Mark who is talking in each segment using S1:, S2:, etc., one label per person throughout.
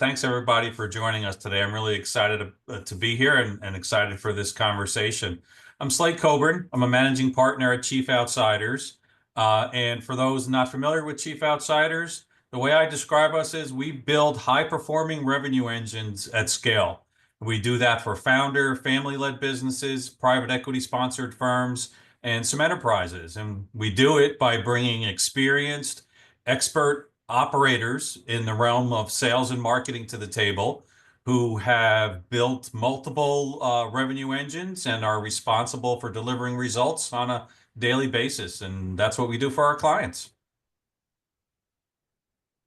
S1: thanks everybody for joining us today. I'm really excited to be here and excited for this conversation. I'm Slade Coburn. I'm a managing partner at Chief Outsiders. And for those not familiar with Chief Outsiders, the way I describe us is we build high-performing revenue engines at scale. We do that for founder, family-led businesses, private equity-sponsored firms, and some enterprises. And we do it by bringing experienced, expert operators in the realm of sales and marketing to the table who have built multiple revenue engines and are responsible for delivering results on a daily basis. And that's what we do for our clients.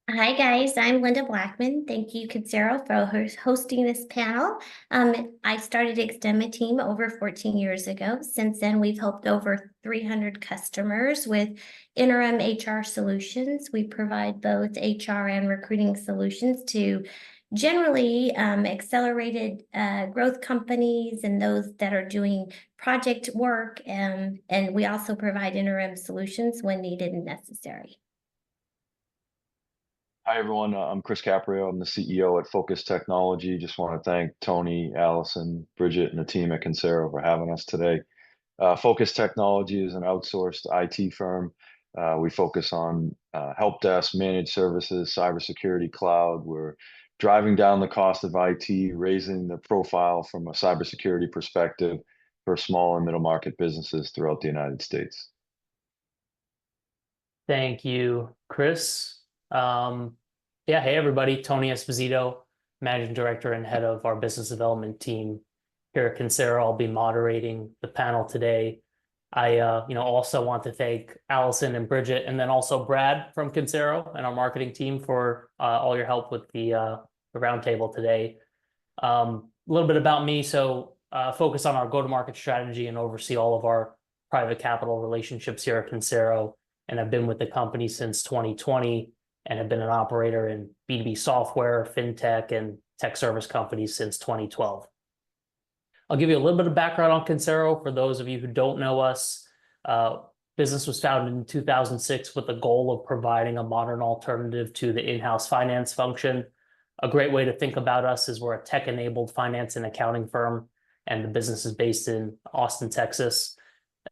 S2: Hi guys, I'm Linda Blackman. Thank you, Consero, for hosting this panel. I started Extend team over 14 years ago. Since then, we've helped over 300 customers with interim HR solutions. We provide both HR and recruiting solutions to generally accelerated growth companies and those that are doing project work. And we also provide interim solutions when needed and necessary.
S3: Hi, everyone. I'm Chris Caprio. I'm the CEO at Focus Technology. Just want to thank Tony, Allison, Bridget, and the team at Consero for having us today. Focus Technology is an outsourced IT firm. We focus on help desk, managed services, cybersecurity, cloud. We're driving down the cost of IT, raising the profile from a cybersecurity perspective for small and middle market businesses throughout the United States.
S4: Thank you, Chris. Hey everybody, Tony Esposito, Managing Director and Head of our Business Development team here at Consero. I'll be moderating the panel today. I also want to thank Allison and Bridget, and then also Brad from Consero and our marketing team for all your help with the roundtable today. A little bit about me. So focus on our go-to-market strategy and oversee all of our private capital relationships here at Consero. And I've been with the company since 2020 and have been an operator in B2B software, fintech, and tech service companies since 2012. I'll give you a little bit of background on Consero for those of you who don't know us. Business was founded in 2006 with the goal of providing a modern alternative to the in-house finance function. A great way to think about us is we're a tech-enabled finance and accounting firm, and the business is based in Austin, Texas.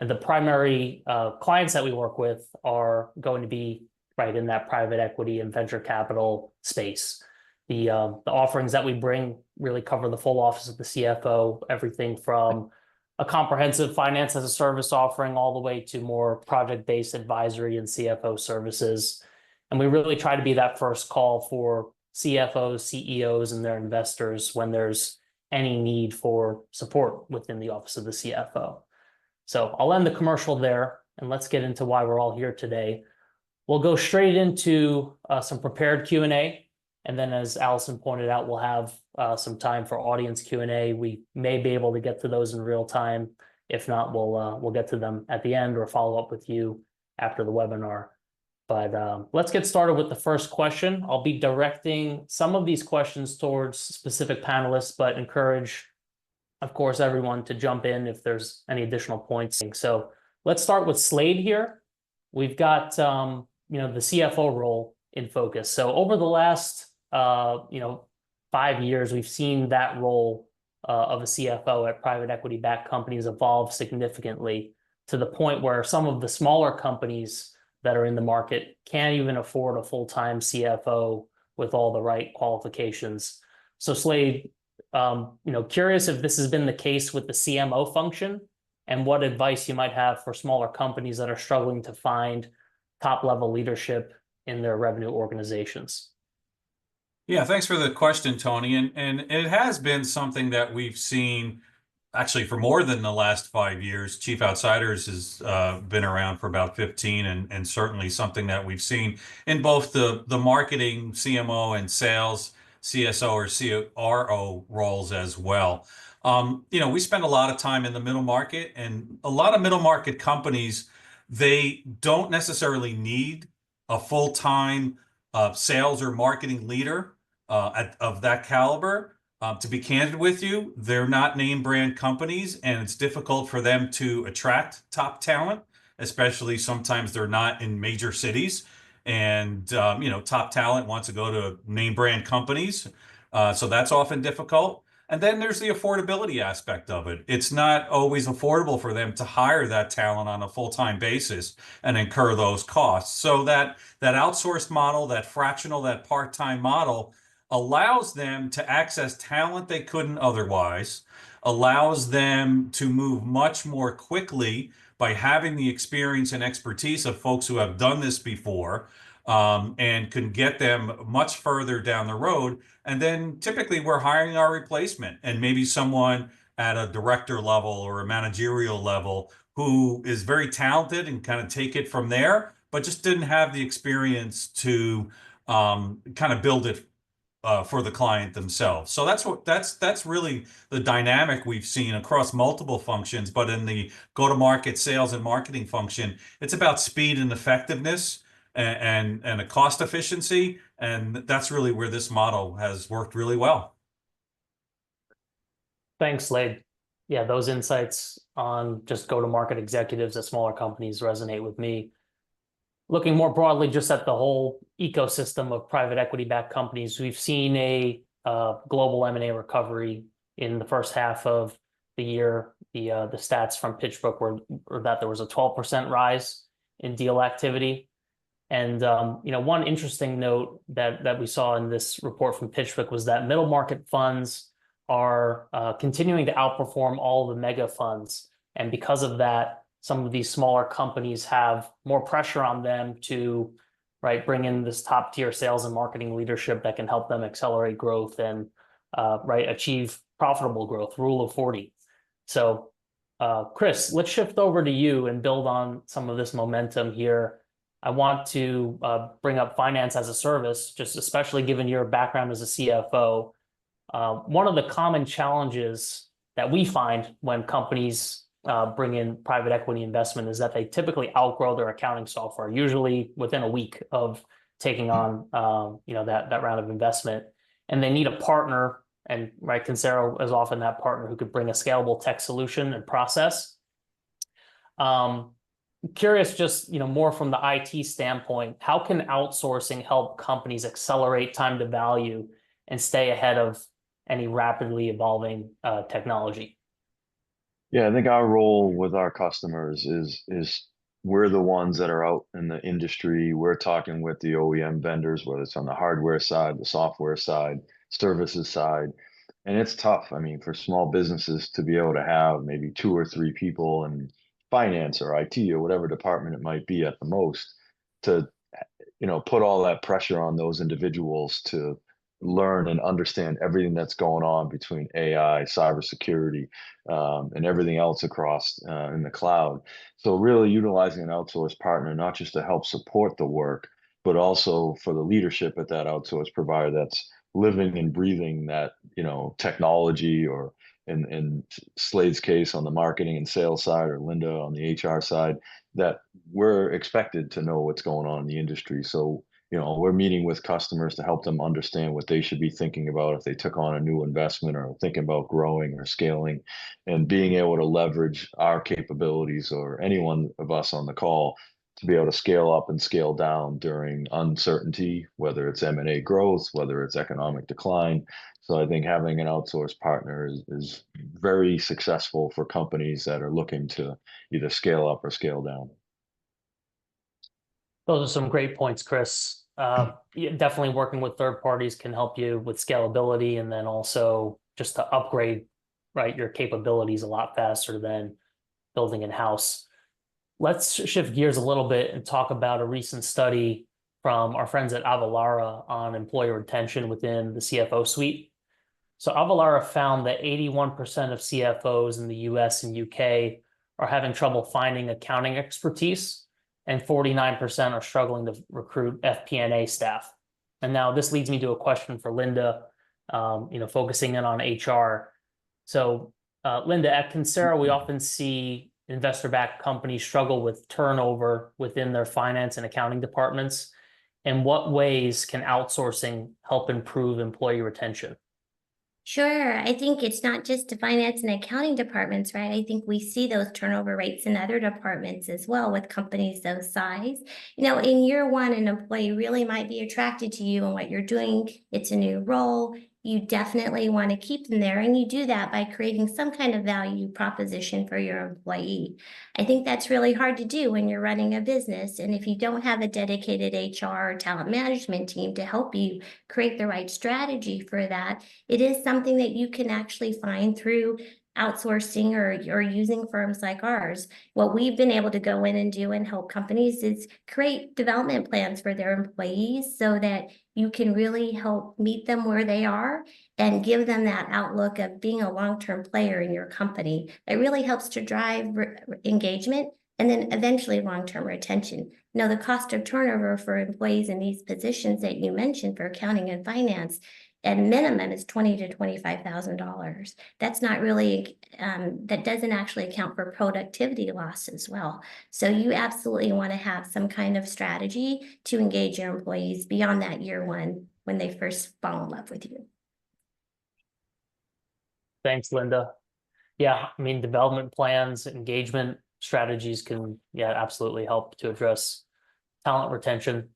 S4: And the primary clients that we work with are going to be right in that private equity and venture capital space. The offerings that we bring really cover the full office of the CFO, everything from a comprehensive finance as a service offering all the way to more project-based advisory and CFO services. And we really try to be that first call for CFOs, CEOs, and their investors when there's any need for support within the office of the CFO. So I'll end the commercial there, and let's get into why we're all here today. We'll go straight into some prepared Q&A, and then as Allison pointed out, we'll have some time for audience Q&A. We may be able to get to those in real time. If not, we'll get to them at the end or follow up with you after the webinar. But let's get started with the first question. I'll be directing some of these questions towards specific panelists, but encourage, of course, everyone to jump in if there's any additional points. So let's start with Slade here. We've got the CFO role in focus. So over the last 5 years, we've seen that role of a CFO at private equity-backed companies evolve significantly to the point where some of the smaller companies that are in the market can't even afford a full-time CFO with all the right qualifications. So Slade, curious if this has been the case with the CMO function and what advice you might have for smaller companies that are struggling to find top-level leadership in their revenue organizations.
S1: Yeah, thanks for the question, Tony. And it has been something that we've seen actually for more than the last 5 years. Chief Outsiders has been around for about 15, and certainly something that we've seen in both the marketing, CMO, and sales, CSO or CRO roles as well. We spend a lot of time in the middle market, and a lot of middle market companies, they don't necessarily need a full-time sales or marketing leader of that caliber. To be candid with you, they're not name brand companies, and it's difficult for them to attract top talent, especially sometimes they're not in major cities. And, top talent wants to go to name brand companies. So that's often difficult. And then there's the affordability aspect of it. It's not always affordable for them to hire that talent on a full-time basis and incur those costs. So that outsourced model, that fractional, that part-time model allows them to access talent they couldn't otherwise, allows them to move much more quickly by having the experience and expertise of folks who have done this before, and can get them much further down the road. And then typically we're hiring our replacement, and maybe someone at a director level or a managerial level who is very talented and kind of take it from there, but just didn't have the experience to kind of build it for the client themselves. So that's really the dynamic we've seen across multiple functions. But in the go-to-market sales and marketing function, it's about speed and effectiveness and a cost efficiency, and that's really where this model has worked really well.
S4: Thanks, Slade. Yeah, those insights on just go-to-market executives at smaller companies resonate with me. Looking more broadly just at the whole ecosystem of private equity-backed companies, we've seen a global M&A recovery in the first half of the year. The stats from PitchBook were that there was a 12% rise in deal activity. And one interesting note that we saw in this report from PitchBook was that middle market funds are continuing to outperform all the mega funds. And because of that, some of these smaller companies have more pressure on them to bring in this top tier sales and marketing leadership that can help them accelerate growth and achieve profitable growth, rule of 40. So Chris, let's shift over to you and build on some of this momentum here. I want to bring up finance as a service, just especially given your background as a CFO. One of the common challenges that we find when companies bring in private equity investment is that they typically outgrow their accounting software, usually within a week of taking on that round of investment, and they need a partner. And Consero is often that partner who could bring a scalable tech solution and process. Curious, just more from the IT standpoint, how can outsourcing help companies accelerate time to value and stay ahead of any rapidly evolving technology?
S3: Yeah, I think our role with our customers is we're the ones that are out in the industry. We're talking with the OEM vendors, whether it's on the hardware side, the software side, services side. And it's tough. I mean, for small businesses to be able to have maybe 2 or 3 people in finance or IT or whatever department it might be at the most, to put all that pressure on those individuals to learn and understand everything that's going on between AI, cybersecurity, and everything else across in the cloud. So really utilizing an outsourced partner, not just to help support the work, but also for the leadership at that outsourced provider that's living and breathing that technology, or in Slade's case on the marketing and sales side, or Linda on the HR side, that we're expected to know what's going on in the industry. So we're meeting with customers to help them understand what they should be thinking about if they took on a new investment or thinking about growing or scaling, and being able to leverage our capabilities, or anyone of us on the call, to be able to scale up and scale down during uncertainty, whether it's M&A growth, whether it's economic decline. So I think having an outsourced partner is very successful for companies that are looking to either scale up or scale down.
S4: Those are some great points, Chris. Definitely working with third parties can help you with scalability, and then also just to upgrade your capabilities a lot faster than building in-house. Let's shift gears a little bit and talk about a recent study from our friends at Avalara on employee retention within the CFO suite. So Avalara found that 81% of CFOs in the US and UK are having trouble finding accounting expertise, and 49% are struggling to recruit FP&A staff. And now this leads me to a question for Linda, focusing in on HR. So Linda, at Consero, we often see investor-backed companies struggle with turnover within their finance and accounting departments. In what ways can outsourcing help improve employee retention?
S2: Sure. I think it's not just the finance and accounting departments, right? I think we see those turnover rates in other departments as well with companies those size. In year one, an employee really might be attracted to you and what you're doing. It's a new role. you definitely want to keep them there. And you do that by creating some kind of value proposition for your employee. I think that's really hard to do when you're running a business. And if you don't have a dedicated HR or talent management team to help you create the right strategy for that, it is something that you can actually find through outsourcing or using firms like ours. What we've been able to go in and do and help companies is create development plans for their employees so that you can really help meet them where they are and give them that outlook of being a long-term player in your company. It really helps to drive engagement and then eventually long-term retention. You know, the cost of turnover for employees in these positions that you mentioned for accounting and finance at minimum is $20,000 to $25,000. That's not really, that doesn't actually account for productivity loss as well. So you absolutely want to have some kind of strategy to engage your employees beyond that year one when they first fall in love with you.
S4: Thanks, Linda. Yeah, I mean, development plans, engagement strategies can, yeah, absolutely help to address talent retention.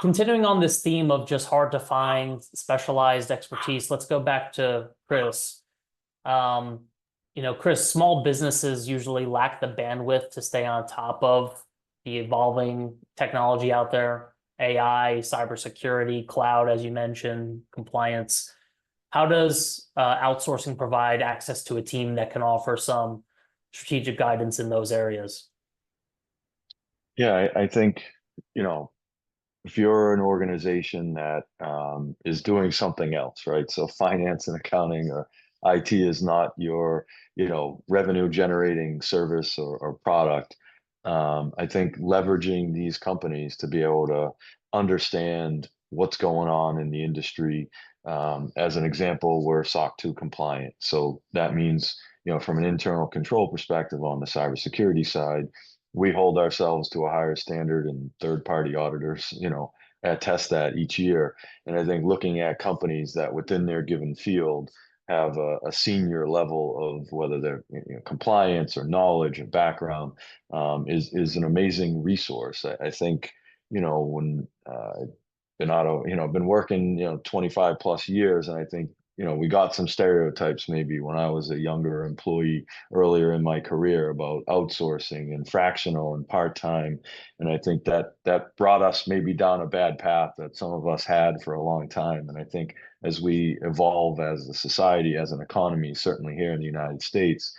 S4: Continuing on this theme of just hard to find specialized expertise, let's go back to Chris. Chris, small businesses usually lack the bandwidth to stay on top of the evolving technology out there, AI, cybersecurity, cloud, as you mentioned, compliance. How does outsourcing provide access to a team that can offer some strategic guidance in those areas?
S3: Yeah, I think, if you're an organization that is doing something else, right? So finance and accounting or IT is not your, revenue generating service or product. I think leveraging these companies to be able to understand what's going on in the industry. As an example, we're SOC 2 compliant. So that means, from an internal control perspective on the cybersecurity side, we hold ourselves to a higher standard, and third-party auditors, attest that each year. And I think looking at companies that within their given field have a senior level of whether they're compliance or knowledge or background is an amazing resource. I think when been working 25 plus years, and I think we got some stereotypes maybe when I was a younger employee earlier in my career about outsourcing and fractional and part-time, and I think that brought us maybe down a bad path that some of us had for a long time. And I think as we evolve as a society, as an economy, certainly here in the United States,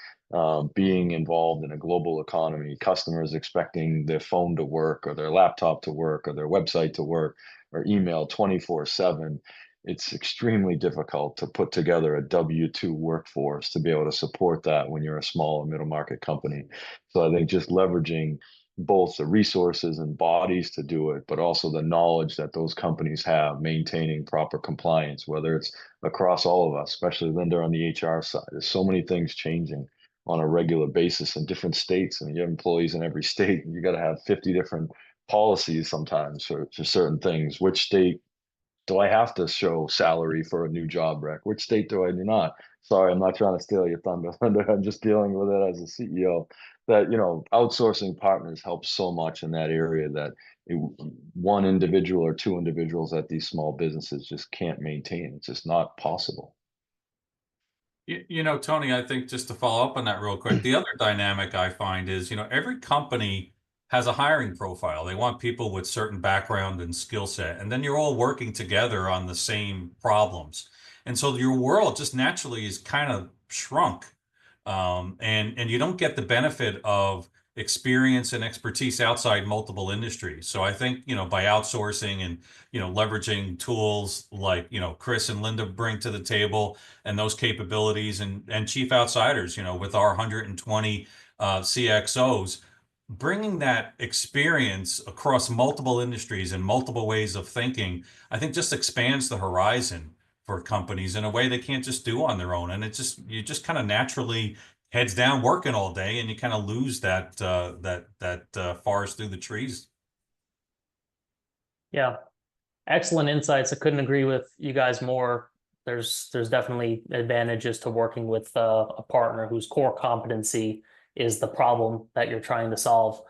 S3: being involved in a global economy, customers expecting their phone to work or their laptop to work or their website to work or email 24/7, it's extremely difficult to put together a W-2 workforce to be able to support that when you're a small or middle market company. So I think just leveraging both the resources and bodies to do it, but also the knowledge that those companies have, maintaining proper compliance, whether it's across all of us, especially Linda on the HR side. There's so many things changing on a regular basis in different states, and you have employees in every state, and you got to have 50 different policies sometimes for certain things. Which state do I have to show salary for a new job rec? Which state do I do not? Sorry, I'm not trying to steal your thunder, Linda. I'm just dealing with it as a CEO. That outsourcing partners help so much in that area that one individual or two individuals at these small businesses just can't maintain. It's just not possible.
S1: Tony, I think just to follow up on that real quick, the other dynamic I find is, every company has a hiring profile. They want people with certain background and skill set, and then you're all working together on the same problems. And so your world just naturally is kind of shrunk. And you don't get the benefit of experience and expertise outside multiple industries. So I think, by outsourcing and, leveraging tools like, Chris and Linda bring to the table, and those capabilities, and Chief Outsiders, with our 120 CXOs, bringing that experience across multiple industries and multiple ways of thinking, I think just expands the horizon for companies in a way they can't just do on their own. And you just kind of naturally heads down working all day, and you kind of lose that forest through the trees.
S4: Yeah, excellent insights. I couldn't agree with you guys more. There's definitely advantages to working with a partner whose core competency is the problem that you're trying to solve.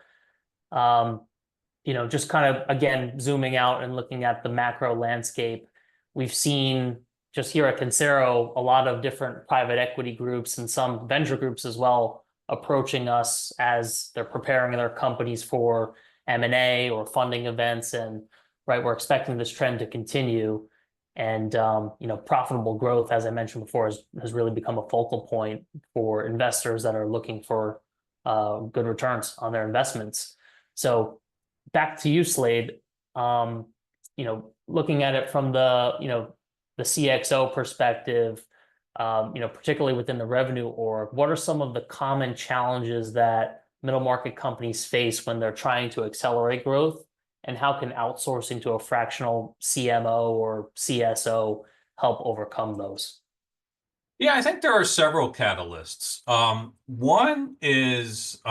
S4: Just kind of, again, zooming out and looking at the macro landscape, we've seen just here at Consero, a lot of different private equity groups and some venture groups as well approaching us as they're preparing their companies for M&A or funding events. And right, we're expecting this trend to continue. And profitable growth, as I mentioned before, has really become a focal point for investors that are looking for good returns on their investments. So back to you, Slade. Looking at it from the CXO perspective, particularly within the revenue org, what are some of the common challenges that middle market companies face when they're trying to accelerate growth? And how can outsourcing to a fractional CMO or CSO help overcome those?
S1: Yeah, I think there are several catalysts. One is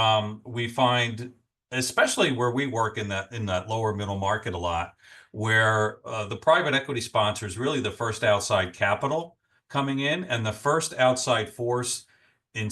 S1: we find, especially where we work in that lower middle market a lot, where the private equity sponsor is really the first outside capital coming in and the first outside force in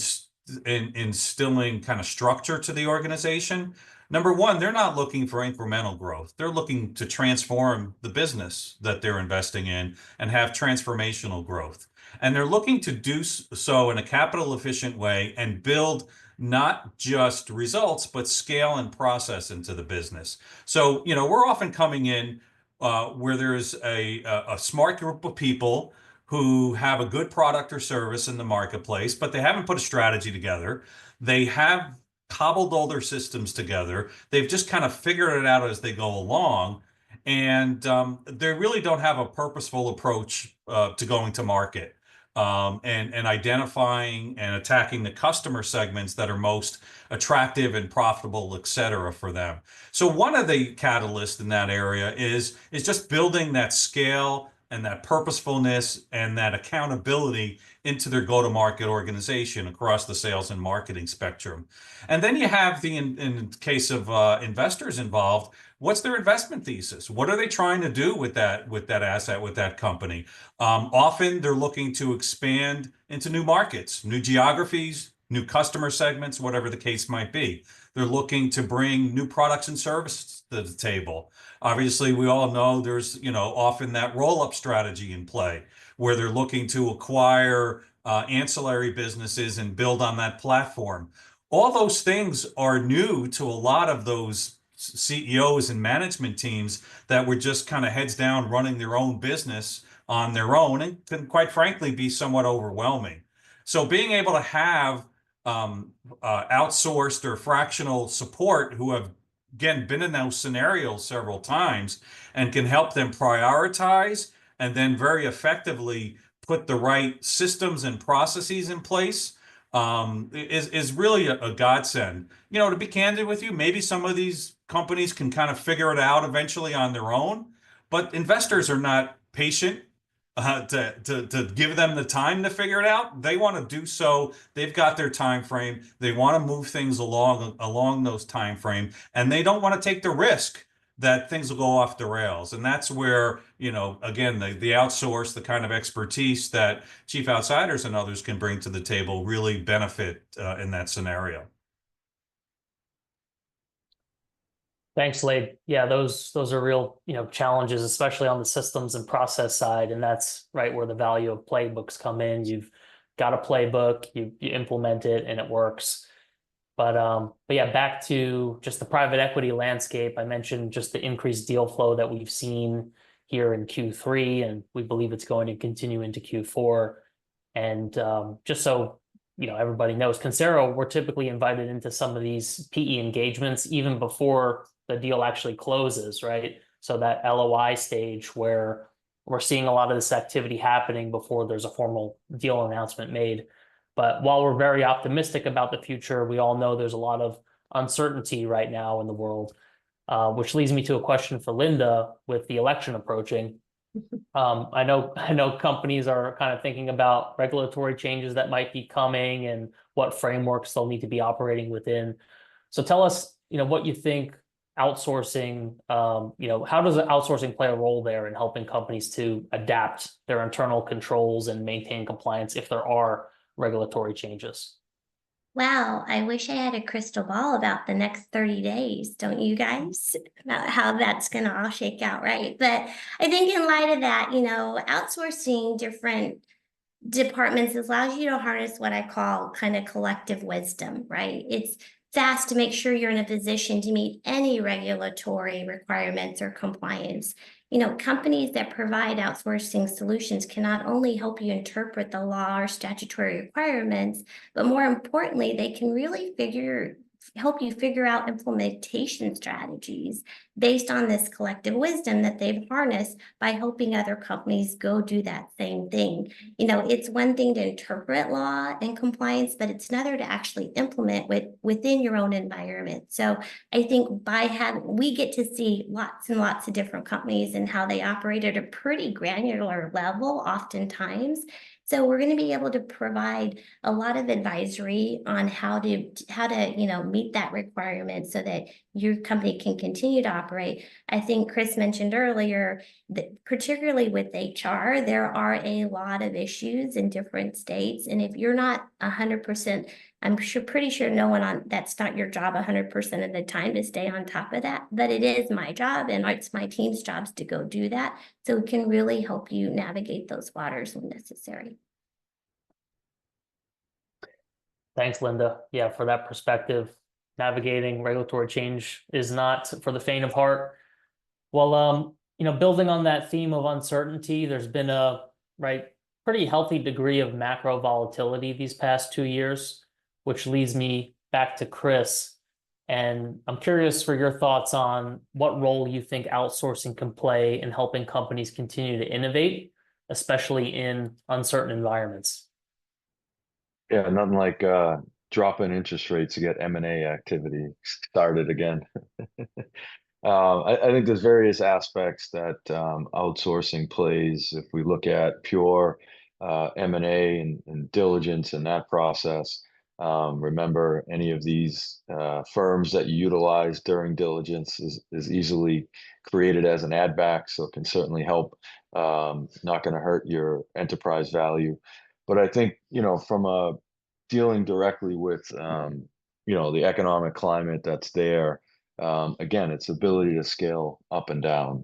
S1: instilling kind of structure to the organization. Number one, they're not looking for incremental growth. They're looking to transform the business that they're investing in and have transformational growth. And they're looking to do so in a capital efficient way and build not just results, but scale and process into the business. So, we're often coming in where there's a smart group of people who have a good product or service in the marketplace, but they haven't put a strategy together. They have cobbled all their systems together. They've just kind of figured it out as they go along. And they really don't have a purposeful approach to going to market and identifying and attacking the customer segments that are most attractive and profitable, et cetera, for them. So one of the catalysts in that area is just building that scale and that purposefulness and that accountability into their go-to-market organization across the sales and marketing spectrum. And then you have in case of investors involved, what's their investment thesis? What are they trying to do with that asset, with that company? Often they're looking to expand into new markets, new geographies, new customer segments, whatever the case might be. They're looking to bring new products and services to the table. Obviously, we all know there's, often that roll-up strategy in play where they're looking to acquire ancillary businesses and build on that platform. All those things are new to a lot of those CEOs and management teams that were just kind of heads down running their own business on their own and can, quite frankly, be somewhat overwhelming. So being able to have outsourced or fractional support who have, again, been in those scenarios several times and can help them prioritize and then very effectively put the right systems and processes in place is really a godsend. To be candid with you, maybe some of these companies can kind of figure it out eventually on their own, but investors are not patient to give them the time to figure it out. They want to do so. They've got their time frame. They want to move things along those time frame, and they don't want to take the risk that things will go off the rails. And that's where, again, the outsource, the kind of expertise that chief outsiders and others can bring to the table really benefit in that scenario.
S4: Thanks, Slade. Yeah, those are real, challenges, especially on the systems and process side. And that's right where the value of playbooks come in. You've got a playbook, you implement it and it works. But yeah, back to just the private equity landscape. I mentioned just the increased deal flow that we've seen here in Q3, and we believe it's going to continue into Q4. And just so everybody knows, Consero, we're typically invited into some of these PE engagements even before the deal actually closes, right? So that LOI stage where we're seeing a lot of this activity happening before there's a formal deal announcement made. But while we're very optimistic about the future, we all know there's a lot of uncertainty right now in the world, which leads me to a question for Linda with the election approaching. I know companies are kind of thinking about regulatory changes that might be coming and what frameworks they'll need to be operating within. So tell us, what you think outsourcing, how does outsourcing play a role there in helping companies to adapt their internal controls and maintain compliance if there are regulatory changes?
S2: Wow, I wish I had a crystal ball about the next 30 days, don't you guys? About how that's going to all shake out, right? But I think in light of that, outsourcing different departments allows you to harness what I call kind of collective wisdom, right? It's fast to make sure you're in a position to meet any regulatory requirements or compliance. Companies that provide outsourcing solutions can not only help you interpret the law or statutory requirements, but more importantly, they can really help you figure out implementation strategies based on this collective wisdom that they've harnessed by helping other companies go do that same thing. It's one thing to interpret law and compliance, but it's another to actually implement within your own environment. So I think we get to see lots and lots of different companies and how they operate at a pretty granular level oftentimes. So we're going to be able to provide a lot of advisory on how to meet that requirement so that your company can continue to operate. I think Chris mentioned earlier that particularly with HR, there are a lot of issues in different states. And if you're not 100%, pretty sure that's not your job 100% of the time to stay on top of that, but it is my job and it's my team's jobs to go do that. So it can really help you navigate those waters when necessary.
S4: Thanks, Linda. Yeah, for that perspective, navigating regulatory change is not for the faint of heart. Well, building on that theme of uncertainty, there's been a pretty healthy degree of macro volatility these past 2 years, which leads me back to Chris. And I'm curious for your thoughts on what role you think outsourcing can play in helping companies continue to innovate, especially in uncertain environments.
S3: Yeah, nothing like dropping interest rates to get M&A activity started again. I think there's various aspects that outsourcing plays. If we look at pure M&A and diligence in that process, remember any of these firms that you utilize during diligence is easily created as an add back, so it can certainly help. Not going to hurt your enterprise value. But I think, from dealing directly with, the economic climate that's there, again, its ability to scale up and down.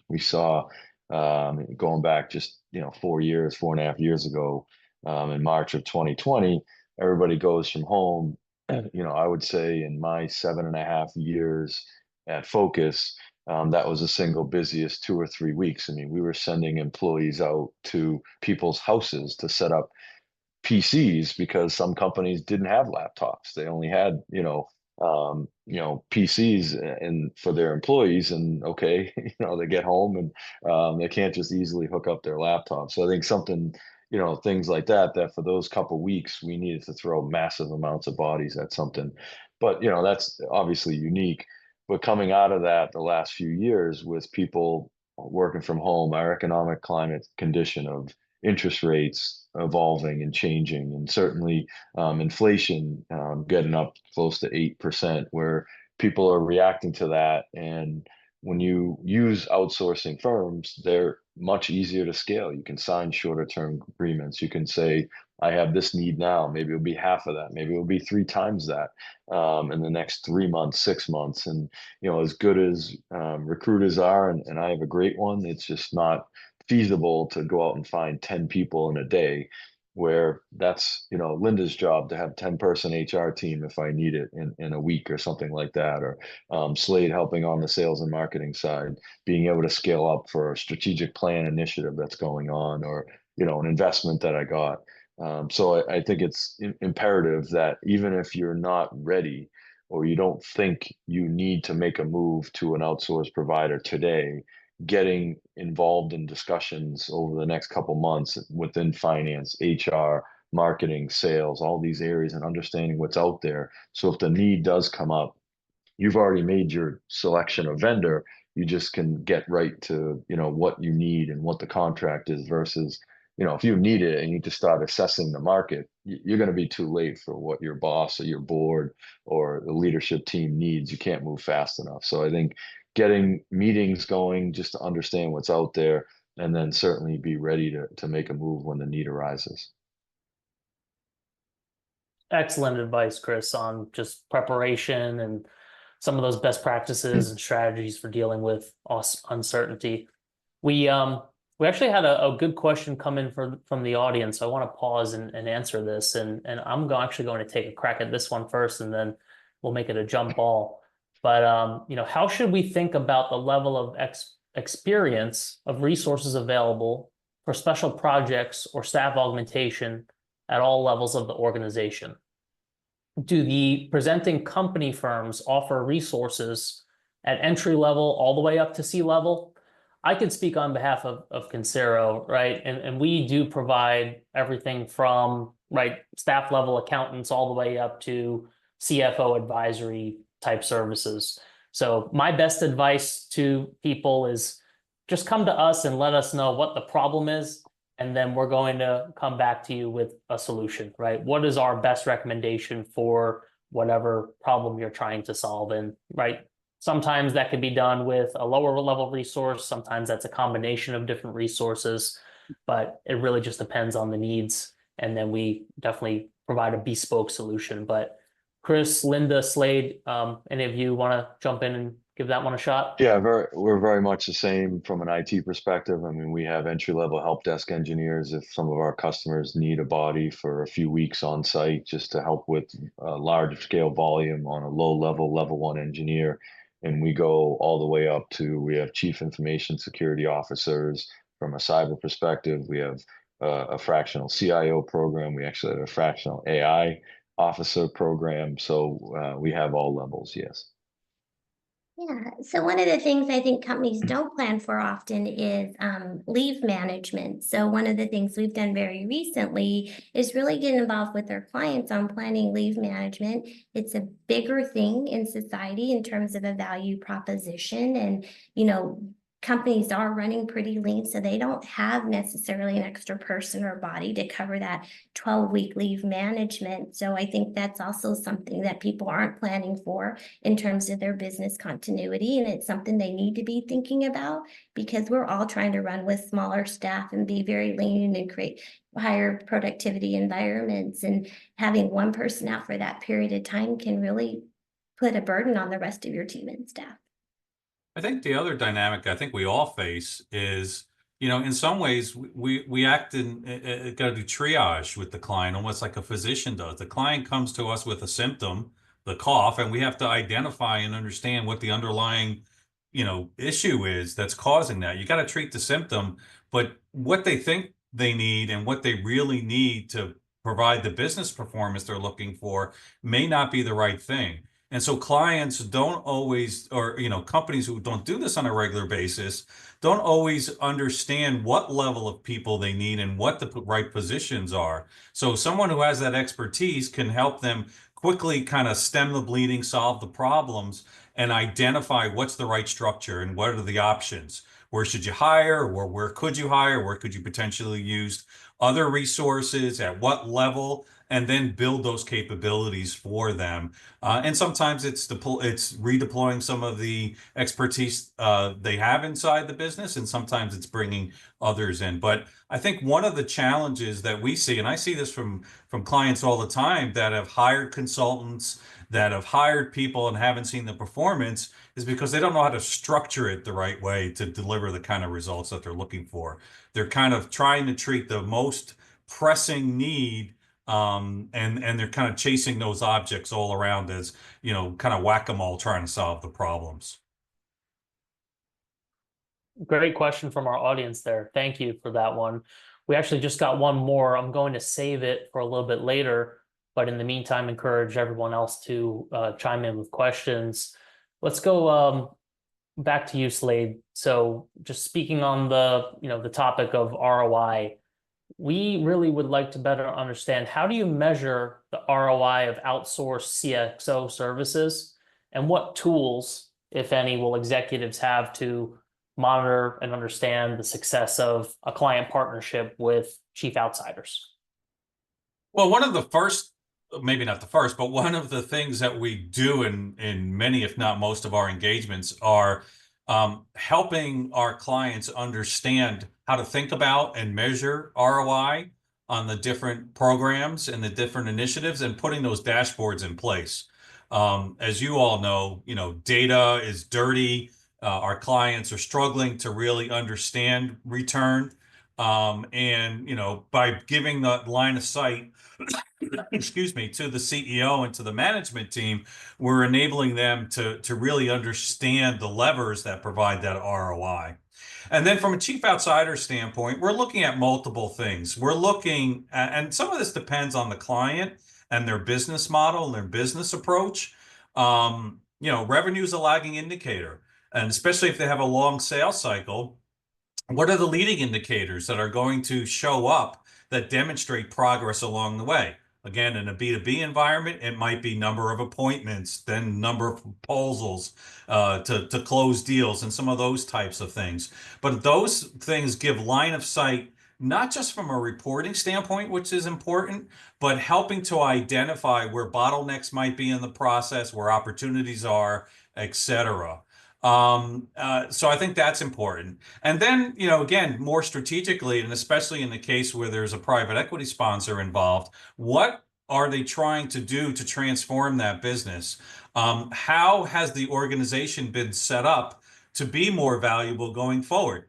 S3: We saw going back just 4.5 years ago, in March of 2020, everybody goes from home. I would say in my 7.5 years at Focus, that was the single busiest 2 or 3 weeks. I mean, we were sending employees out to people's houses to set up PCs because some companies didn't have laptops. They only had, PCs and for their employees. And okay, they get home and they can't just easily hook up their laptop. So I think things like that for those couple weeks, we needed to throw massive amounts of bodies at something. But, that's obviously unique. But coming out of that, the last few years with people working from home, our economic climate condition of interest rates evolving and changing, and certainly inflation getting up close to 8%, where people are reacting to that. And when you use outsourcing firms, they're much easier to scale. You can sign shorter term agreements. You can say, I have this need now. Maybe it'll be half of that. Maybe it'll be 3 times that in the next 3 months, 6 months. And, as good as recruiters are, and I have a great one, it's just not feasible to go out and find 10 people in a day, where that's Linda's job to have 10-person HR team if I need it in a week or something like that, or Slade helping on the sales and marketing side, being able to scale up for a strategic plan initiative that's going on, or an investment that I got. So I think it's imperative that even if you're not ready, or you don't think you need to make a move to an outsourced provider today, getting involved in discussions over the next couple months within finance, HR, marketing, sales, all these areas, and understanding what's out there. So if the need does come up, you've already made your selection of vendor. You just can get right to, what you need and what the contract is versus, if you need it and you just start assessing the market, you're going to be too late for what your boss or your board or the leadership team needs. You can't move fast enough. So I think getting meetings going just to understand what's out there, and then certainly be ready to make a move when the need arises.
S4: Excellent advice, Chris, on just preparation and some of those best practices and strategies for dealing with uncertainty. We actually had a good question come in from the audience. So I want to pause and answer this, and I'm actually going to take a crack at this one first, and then we'll make it a jump ball. But how should we think about the level of experience of resources available for special projects or staff augmentation at all levels of the organization? Do the presenting company firms offer resources at entry level all the way up to C-level? I can speak on behalf of Consero, right? And we do provide everything from staff level accountants all the way up to CFO advisory type services. So my best advice to people is just come to us and let us know what the problem is, and then we're going to come back to you with a solution, right? What is our best recommendation for whatever problem you're trying to solve? And sometimes that can be done with a lower level resource. Sometimes that's a combination of different resources, but it really just depends on the needs. And then we definitely provide a bespoke solution. But Chris, Linda, Slade, any of you want to jump in and give that one a shot?
S3: Yeah, we're very much the same from an IT perspective. I mean, we have entry-level help desk engineers if some of our customers need a body for a few weeks on site just to help with a large scale volume on a low level, level one engineer. And we go all the way up to, we have chief information security officers. From a cyber perspective, we have a fractional CIO program. We actually have a fractional AI officer program. So we have all levels, yes.
S2: Yeah, so one of the things I think companies don't plan for often is leave management. So one of the things we've done very recently is really get involved with our clients on planning leave management. It's a bigger thing in society in terms of a value proposition, and companies are running pretty lean, so they don't have necessarily an extra person or body to cover that 12-week leave management. So I think that's also something that people aren't planning for in terms of their business continuity. And it's something they need to be thinking about, because we're all trying to run with smaller staff and be very lean and create higher productivity environments. And having one person out for that period of time can really put a burden on the rest of your team and staff.
S1: I think the other dynamic I think we all face is, in some ways we act in, got to do triage with the client, almost like a physician does. The client comes to us with a symptom, the cough, and we have to identify and understand what the underlying, issue is that's causing that. You got to treat the symptom, but what they think they need and what they really need to provide the business performance they're looking for may not be the right thing. And so clients don't always, or companies who don't do this on a regular basis, don't always understand what level of people they need and what the right positions are. So someone who has that expertise can help them quickly kind of stem the bleeding, solve the problems, and identify what's the right structure and what are the options. Where should you hire, or where could you hire? Where could you potentially use other resources? At what level? And then build those capabilities for them. And sometimes it's redeploying some of the expertise they have inside the business, and sometimes it's bringing others in. But I think one of the challenges that we see, and I see this from clients all the time that have hired consultants, that have hired people and haven't seen the performance, is because they don't know how to structure it the right way to deliver the kind of results that they're looking for. They're kind of trying to treat the most pressing need, and they're kind of chasing those objects all around as, kind of whack-a-mole trying to solve the problems.
S4: Great question from our audience there. Thank you for that one. We actually just got one more. I'm going to save it for a little bit later, but in the meantime, encourage everyone else to chime in with questions. Let's go back to you, Slade. So just speaking on the topic of ROI, we really would like to better understand, how do you measure the ROI of outsourced CXO services, and what tools, if any, will executives have to monitor and understand the success of a client partnership with chief outsiders?
S1: Well, one of the first, maybe not the first, but one of the things that we do in many, if not most of our engagements, are helping our clients understand how to think about and measure ROI, on the different programs and the different initiatives and putting those dashboards in place. As you all know, data is dirty. Our clients are struggling to really understand return. And, by giving the line of sight, excuse me, to the CEO and to the management team, we're enabling them to really understand the levers that provide that ROI. And then from a chief outsider standpoint, we're looking at multiple things. We're looking at, and some of this depends on the client and their business model and their business approach. Revenue is a lagging indicator, and especially if they have a long sales cycle, what are the leading indicators that are going to show up that demonstrate progress along the way? Again, in a B2B environment, it might be number of appointments, then number of proposals to close deals and some of those types of things. But those things give line of sight, not just from a reporting standpoint, which is important, but helping to identify where bottlenecks might be in the process, where opportunities are, et cetera. So I think that's important. And then, again, more strategically, and especially in the case where there's a private equity sponsor involved, what are they trying to do to transform that business? How has the organization been set up to be more valuable going forward?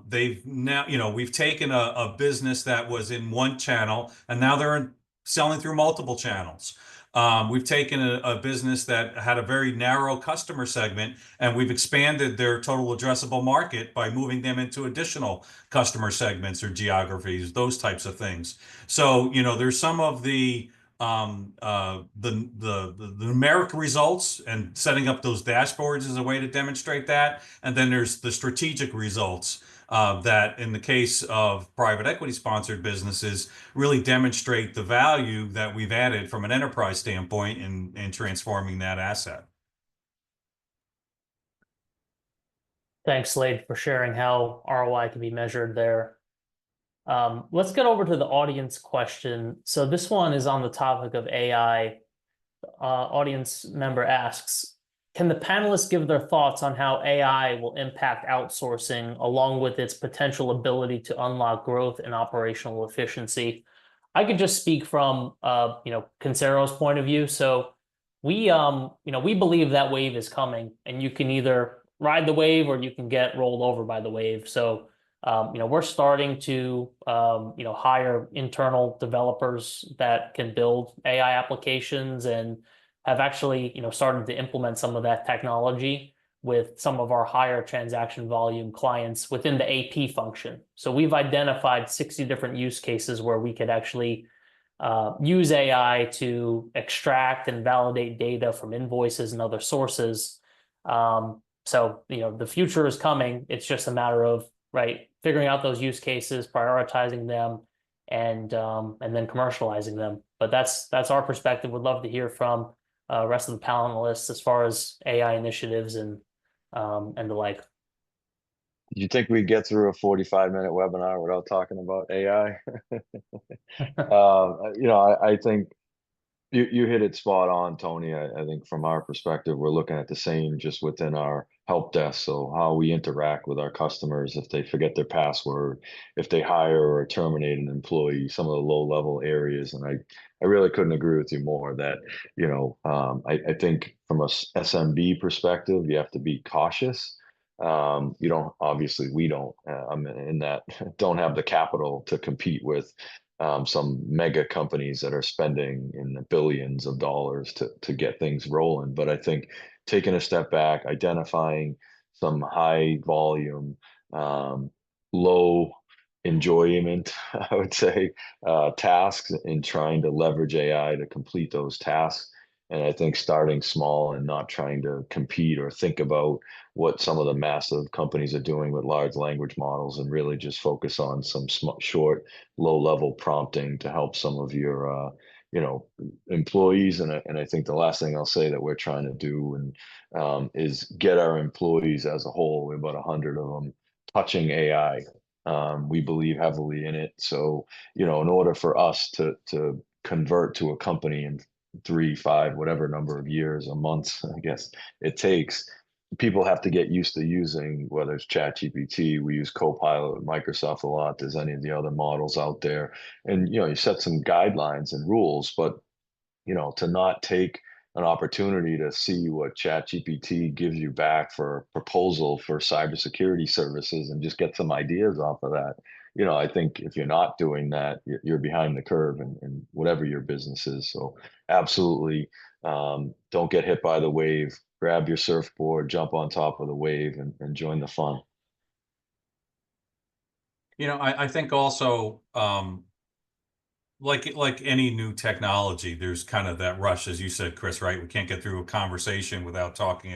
S1: They've now, we've taken a business that was in one channel and now they're selling through multiple channels. We've taken a business that had a very narrow customer segment, and we've expanded their total addressable market by moving them into additional customer segments or geographies, those types of things. So, there's some of the numeric results, and setting up those dashboards is a way to demonstrate that. And then there's the strategic results that, in the case of private equity sponsored businesses, really demonstrate the value that we've added from an enterprise standpoint in transforming that asset.
S4: Thanks, Slade, for sharing how ROI can be measured there. Let's get over to the audience question. So this one is on the topic of AI. Audience member asks, can the panelists give their thoughts on how AI will impact outsourcing along with its potential ability to unlock growth and operational efficiency? I could just speak from, Consero's point of view. So we believe that wave is coming, and you can either ride the wave or you can get rolled over by the wave. So, we're starting to, hire internal developers that can build AI applications, and have actually, started to implement some of that technology with some of our higher transaction volume clients within the AP function. So we've identified 60 different use cases where we could actually use AI to extract and validate data from invoices and other sources. So, the future is coming. It's just a matter of, figuring out those use cases, prioritizing them, and then commercializing them. But that's our perspective. Would love to hear from rest of the panelists as far as AI initiatives and the like.
S3: Do you think we get through a 45-minute webinar without talking about AI? I think you hit it spot on, Tony. I think from our perspective, we're looking at the same just within our help desk. So how we interact with our customers, if they forget their password, if they hire or terminate an employee, some of the low-level areas. And I really couldn't agree with you more that, I think from a SMB perspective, you have to be cautious. We don't have the capital to compete with some mega companies that are spending in the billions of dollars to get things rolling. But I think taking a step back, identifying some high volume, low enjoyment, I would say, tasks, and trying to leverage AI to complete those tasks. And I think starting small and not trying to compete or think about what some of the massive companies are doing with large language models, and really just focus on some short, low-level prompting to help some of your, employees. And I think the last thing I'll say that we're trying to do is get our employees as a whole, we have about 100 of them, touching AI. We believe heavily in it. So, in order for us to convert to a company in 3, 5, whatever number of years or months, I guess it takes, people have to get used to using, whether it's ChatGPT, we use Copilot with Microsoft a lot. There's any of the other models out there, and you set some guidelines and rules, but to not take an opportunity to see what ChatGPT gives you back for proposal for cybersecurity services and just get some ideas off of that. I think if you're not doing that, you're behind the curve in whatever your business is. So absolutely, don't get hit by the wave. Grab your surfboard, jump on top of the wave, and join the fun.
S1: I think also, like any new technology, there's kind of that rush, as you said, Chris, right? We can't get through a conversation without talking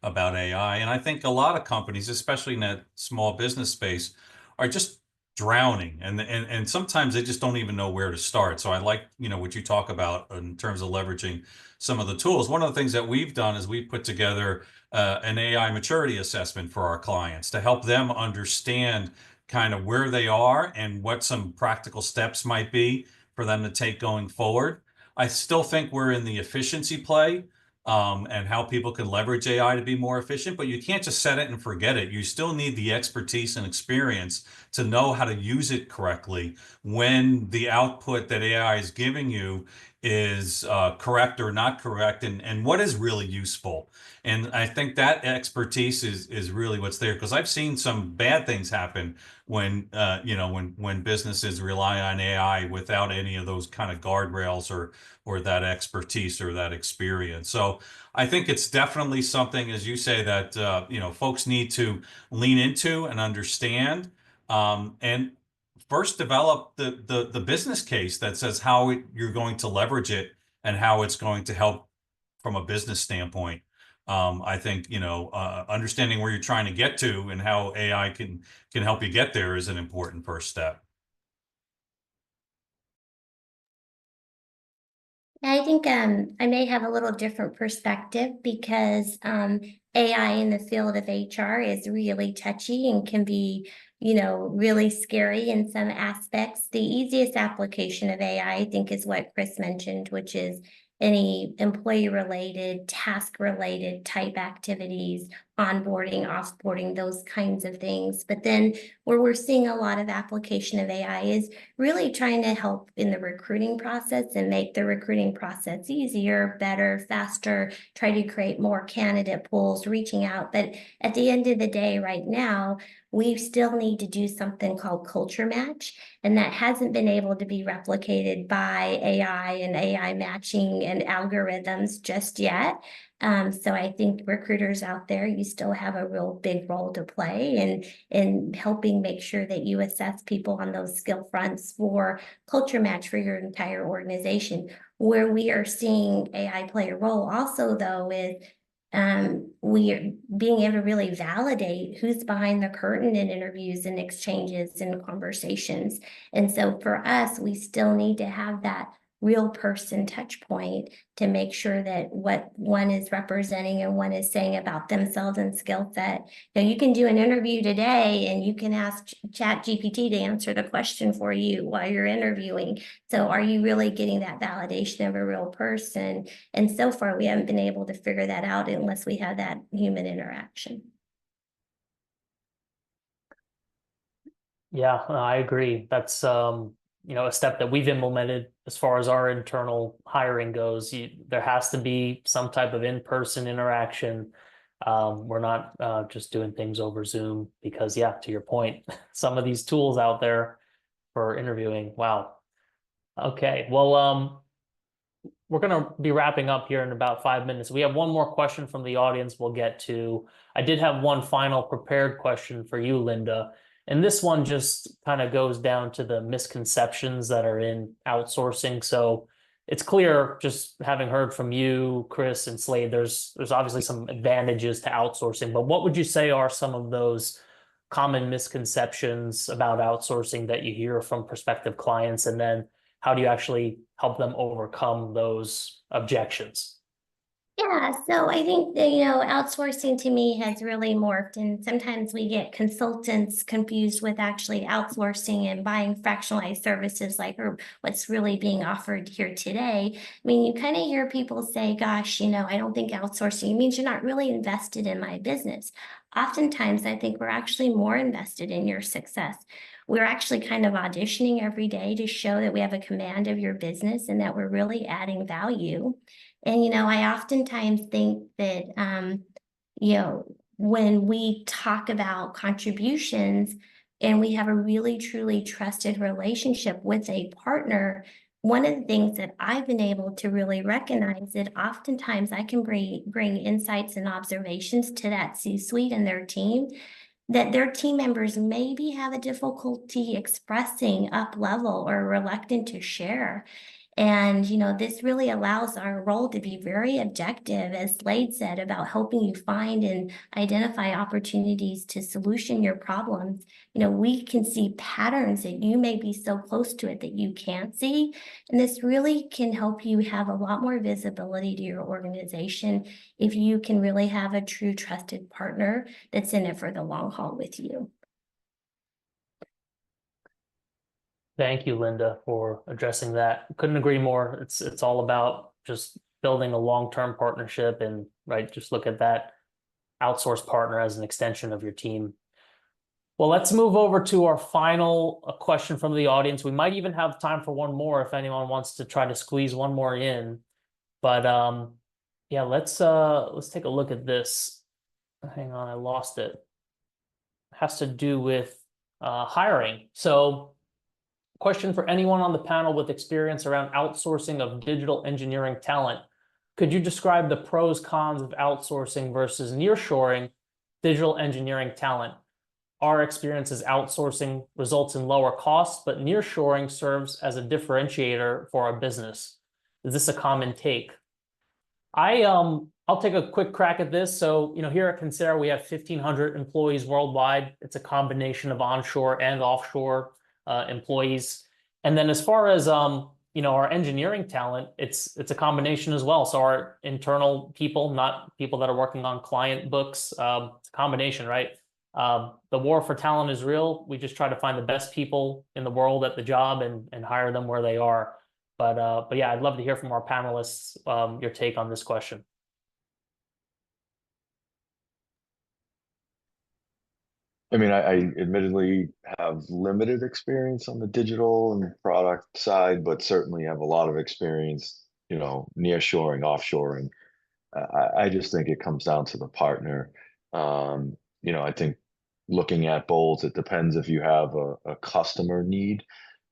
S1: about AI. And I think a lot of companies, especially in that small business space, are just drowning, and sometimes they just don't even know where to start. So I like, what you talk about in terms of leveraging some of the tools. One of the things that we've done is we've put together an AI maturity assessment for our clients to help them understand kind of where they are and what some practical steps might be for them to take going forward. I still think we're in the efficiency play, and how people can leverage AI to be more efficient, but you can't just set it and forget it. You still need the expertise and experience to know how to use it correctly when the output that AI is giving you is correct or not correct, and what is really useful. And I think that expertise is really what's there, because I've seen some bad things happen when when businesses rely on AI without any of those kind of guardrails or that expertise or that experience. So I think it's definitely something, as you say, that folks need to lean into and understand, and first develop the business case that says how you're going to leverage it and how it's going to help from a business standpoint. I think understanding where you're trying to get to and how AI can help you get there is an important first step.
S2: I think I may have a little different perspective because AI in the field of HR is really touchy and can be, really scary in some aspects. The easiest application of AI, I think, is what Chris mentioned, which is any employee-related, task-related type activities, onboarding, offboarding, those kinds of things. But then where we're seeing a lot of application of AI is really trying to help in the recruiting process and make the recruiting process easier, better, faster, try to create more candidate pools, reaching out. But at the end of the day, right now, we still need to do something called culture match, and that hasn't been able to be replicated by AI and AI matching and algorithms just yet. So I think recruiters out there, you still have a real big role to play in helping make sure that you assess people on those skill fronts for culture match for your entire organization. Where we are seeing AI play a role also, though, is we are being able to really validate who's behind the curtain in interviews and exchanges and conversations. And so for us, we still need to have that real person touch point to make sure that what one is representing and one is saying about themselves and skill set. You can do an interview today and you can ask ChatGPT to answer the question for you while you're interviewing. So are you really getting that validation of a real person? And so far, we haven't been able to figure that out unless we have that human interaction.
S4: Yeah, I agree. That's a step that we've implemented as far as our internal hiring goes. There has to be some type of in-person interaction. We're not just doing things over Zoom because, yeah, to your point, some of these tools out there for interviewing, wow. Okay, well, we're going to be wrapping up here in about 5 minutes. We have one more question from the audience we'll get to. I did have one final prepared question for you, Linda. And this one just kind of goes down to the misconceptions that are in outsourcing. So it's clear, just having heard from you, Chris and Slade, there's obviously some advantages to outsourcing, but what would you say are some of those common misconceptions about outsourcing that you hear from prospective clients? And then how do you actually help them overcome those objections?
S2: Yeah, so I think that, outsourcing to me has really morphed, and sometimes we get consultants confused with actually outsourcing and buying fractionalized services or what's really being offered here today. I mean, you kind of hear people say, gosh, I don't think outsourcing means you're not really invested in my business. Oftentimes, I think we're actually more invested in your success. We're actually kind of auditioning every day to show that we have a command of your business and that we're really adding value. And, I oftentimes think that, when we talk about contributions and we have a really, truly trusted relationship with a partner, one of the things that I've been able to really recognize that oftentimes I can bring insights and observations to that C-suite and their team that their team members maybe have a difficulty expressing up level or reluctant to share. And, this really allows our role to be very objective, as Slade said, about helping you find and identify opportunities to solution your problems. We can see patterns that you may be so close to it that you can't see. And this really can help you have a lot more visibility to your organization if you can really have a true trusted partner that's in it for the long haul with you.
S4: Thank you, Linda, for addressing that. Couldn't agree more. It's all about just building a long-term partnership and just look at that outsourced partner as an extension of your team. Well, let's move over to our final question from the audience. We might even have time for one more if anyone wants to try to squeeze one more in. But yeah, let's take a look at this. Hang on, I lost it. It has to do with hiring. So question for anyone on the panel with experience around outsourcing of digital engineering talent. Could you describe the pros, cons of outsourcing versus nearshoring digital engineering talent? Our experience is outsourcing results in lower costs, but nearshoring serves as a differentiator for our business. Is this a common take? I'll take a quick crack at this. So, here at Consero, we have 1,500 employees worldwide. It's a combination of onshore and offshore employees. And then as far as our engineering talent, it's a combination as well. So our internal people, not people that are working on client books, it's a combination, right? The war for talent is real. We just try to find the best people in the world at the job and hire them where they are. But yeah, I'd love to hear from our panelists your take on this question.
S3: I mean, I admittedly have limited experience on the digital and product side, but certainly have a lot of experience, nearshoring, offshoring. I just think it comes down to the partner. I think looking at both, it depends if you have a customer need.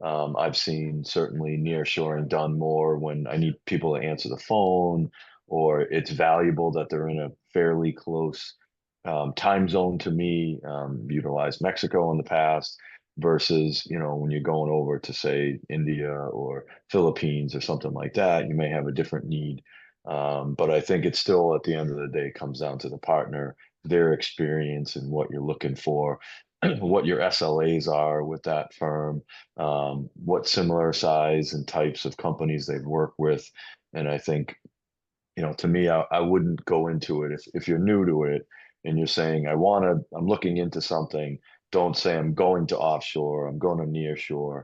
S3: I've seen certainly nearshoring done more when I need people to answer the phone, or it's valuable that they're in a fairly close time zone to me. Utilized Mexico in the past versus, when you're going over to say India or Philippines or something like that, you may have a different need. But I think it's still at the end of the day comes down to the partner, their experience and what you're looking for, what your SLAs are with that firm, what similar size and types of companies they've worked with. And I think, to me, I wouldn't go into it if you're new to it and you're saying, I'm looking into something. Don't say I'm going to offshore, I'm going to nearshore.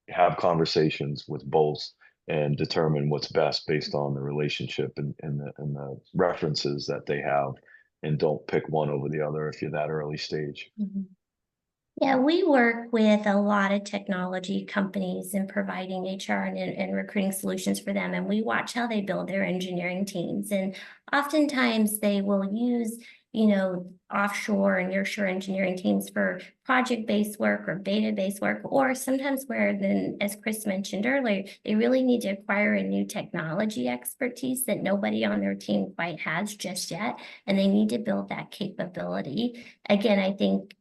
S3: Have conversations with both and determine what's best based on the relationship and the references that they have. And don't pick one over the other if you're that early stage.
S2: Mm-hmm. Yeah, we work with a lot of technology companies in providing HR and recruiting solutions for them. And we watch how they build their engineering teams. And oftentimes they will use, offshore and nearshore engineering teams for project-based work or beta-based work, or sometimes where then, as Chris mentioned earlier, they really need to acquire a new technology expertise that nobody on their team quite has just yet. And they need to build that capability. Again, I think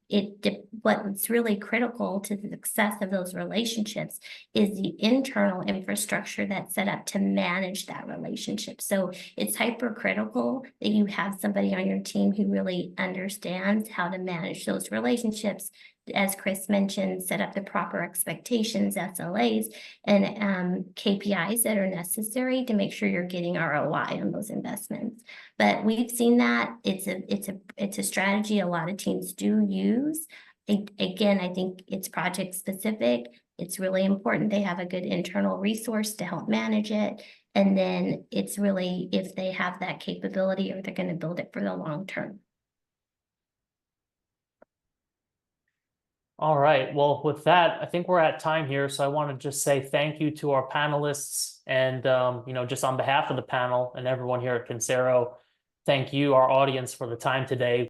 S2: what's really critical to the success of those relationships is the internal infrastructure that's set up to manage that relationship. So it's hypercritical that you have somebody on your team who really understands how to manage those relationships, as Chris mentioned, set up the proper expectations, SLAs, and KPIs that are necessary to make sure you're getting ROI on those investments. But we've seen that it's a strategy a lot of teams do use. Again, I think it's project specific. It's really important they have a good internal resource to help manage it. And then it's really if they have that capability or they're going to build it for the long term.
S4: All right. Well, with that, I think we're at time here. So I want to just say thank you to our panelists and, just on behalf of the panel and everyone here at Consero, thank you, our audience, for the time today.